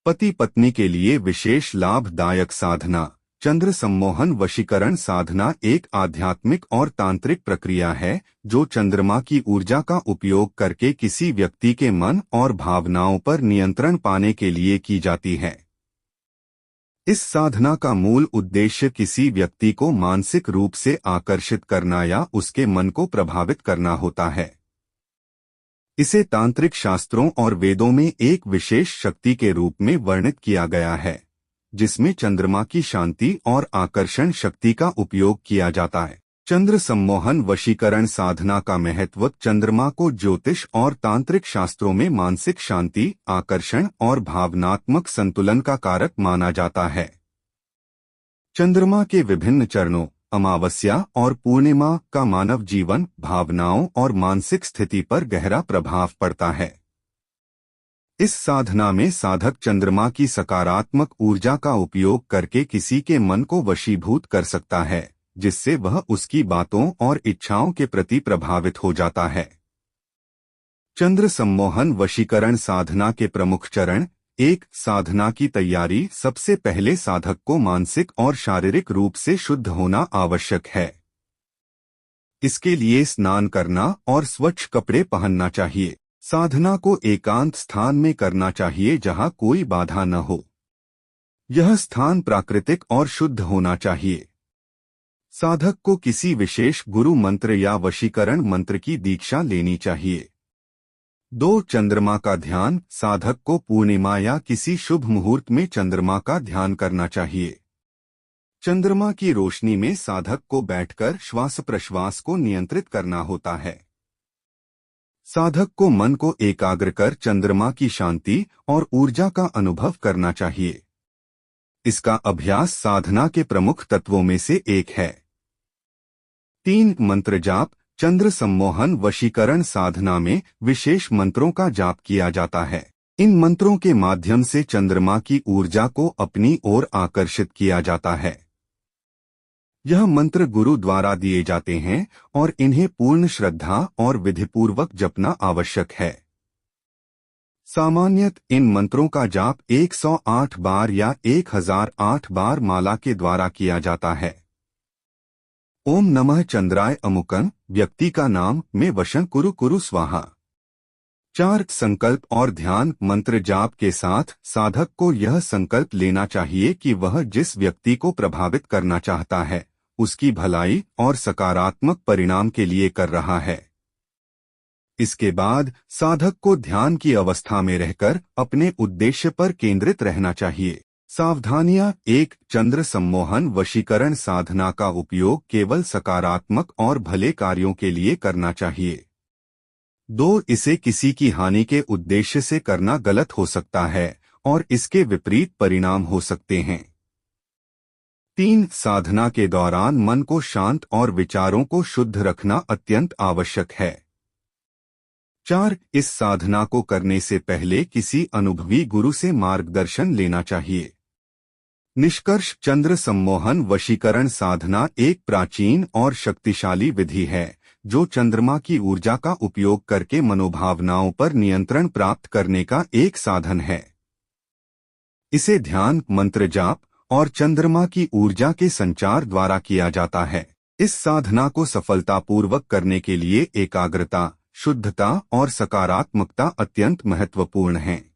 पति पत्नी के लिए विशेष लाभदायक साधना। चंद्र सम्मोहन वशीकरण साधना एक आध्यात्मिक और तांत्रिक प्रक्रिया है जो चंद्रमा की ऊर्जा का उपयोग करके किसी व्यक्ति के मन और भावनाओं पर नियंत्रण पाने के लिए की जाती है। इस साधना का मूल उद्देश्य किसी व्यक्ति को मानसिक रूप से आकर्षित करना या उसके मन को प्रभावित करना होता है। इसे तांत्रिक शास्त्रों और वेदों में एक विशेष शक्ति के रूप में वर्णित किया गया है, जिसमें चंद्रमा की शांति और आकर्षण शक्ति का उपयोग किया जाता है। चंद्र सम्मोहन वशीकरण साधना का महत्व। चंद्रमा को ज्योतिष और तांत्रिक शास्त्रों में मानसिक शांति, आकर्षण और भावनात्मक संतुलन का कारक माना जाता है। चंद्रमा के विभिन्न चरणों, अमावस्या और पूर्णिमा का मानव जीवन, भावनाओं और मानसिक स्थिति पर गहरा प्रभाव पड़ता है। इस साधना में साधक चंद्रमा की सकारात्मक ऊर्जा का उपयोग करके किसी के मन को वशीभूत कर सकता है, जिससे वह उसकी बातों और इच्छाओं के प्रति प्रभावित हो जाता है। चंद्र सम्मोहन वशीकरण साधना के प्रमुख चरण। एक, साधना की तैयारी। सबसे पहले साधक को मानसिक और शारीरिक रूप से शुद्ध होना आवश्यक है। इसके लिए स्नान करना और स्वच्छ कपड़े पहनना चाहिए। साधना को एकांत स्थान में करना चाहिए जहां कोई बाधा न हो। यह स्थान प्राकृतिक और शुद्ध होना चाहिए। साधक को किसी विशेष गुरु मंत्र या वशीकरण मंत्र की दीक्षा लेनी चाहिए। 2, चंद्रमा का ध्यान। साधक को पूर्णिमा या किसी शुभ मुहूर्त में चंद्रमा का ध्यान करना चाहिए। चंद्रमा की रोशनी में साधक को बैठकर श्वास प्रश्वास को नियंत्रित करना होता है। साधक को मन को एकाग्र कर चंद्रमा की शांति और ऊर्जा का अनुभव करना चाहिए। इसका अभ्यास साधना के प्रमुख तत्वों में से एक है। 3, मंत्र जाप। चंद्र सम्मोहन वशीकरण साधना में विशेष मंत्रों का जाप किया जाता है। इन मंत्रों के माध्यम से चंद्रमा की ऊर्जा को अपनी ओर आकर्षित किया जाता है। यह मंत्र गुरु द्वारा दिए जाते हैं और इन्हें पूर्ण श्रद्धा और विधिपूर्वक जपना आवश्यक है। सामान्यतः इन मंत्रों का जाप 108 बार या 1008 बार माला के द्वारा किया जाता है। ओम नमः चंद्राय अमुकं, व्यक्ति का नाम, में वशन कुरु कुरु स्वाहा। 4, संकल्प और ध्यान। मंत्र जाप के साथ साधक को यह संकल्प लेना चाहिए कि वह जिस व्यक्ति को प्रभावित करना चाहता है उसकी भलाई और सकारात्मक परिणाम के लिए कर रहा है। इसके बाद साधक को ध्यान की अवस्था में रहकर अपने उद्देश्य पर केंद्रित रहना चाहिए। सावधानियां। 1, चंद्र सम्मोहन वशीकरण साधना का उपयोग केवल सकारात्मक और भले कार्यों के लिए करना चाहिए। 2, इसे किसी की हानि के उद्देश्य से करना गलत हो सकता है और इसके विपरीत परिणाम हो सकते हैं। 3, साधना के दौरान मन को शांत और विचारों को शुद्ध रखना अत्यंत आवश्यक है। 4, इस साधना को करने से पहले किसी अनुभवी गुरु से मार्गदर्शन लेना चाहिए। निष्कर्ष। चंद्र सम्मोहन वशीकरण साधना एक प्राचीन और शक्तिशाली विधि है जो चंद्रमा की ऊर्जा का उपयोग करके मनोभावनाओं पर नियंत्रण प्राप्त करने का एक साधन है। इसे ध्यान, मंत्र जाप और चंद्रमा की ऊर्जा के संचार द्वारा किया जाता है। इस साधना को सफलतापूर्वक करने के लिए एकाग्रता, शुद्धता और सकारात्मकता अत्यंत महत्वपूर्ण हैं।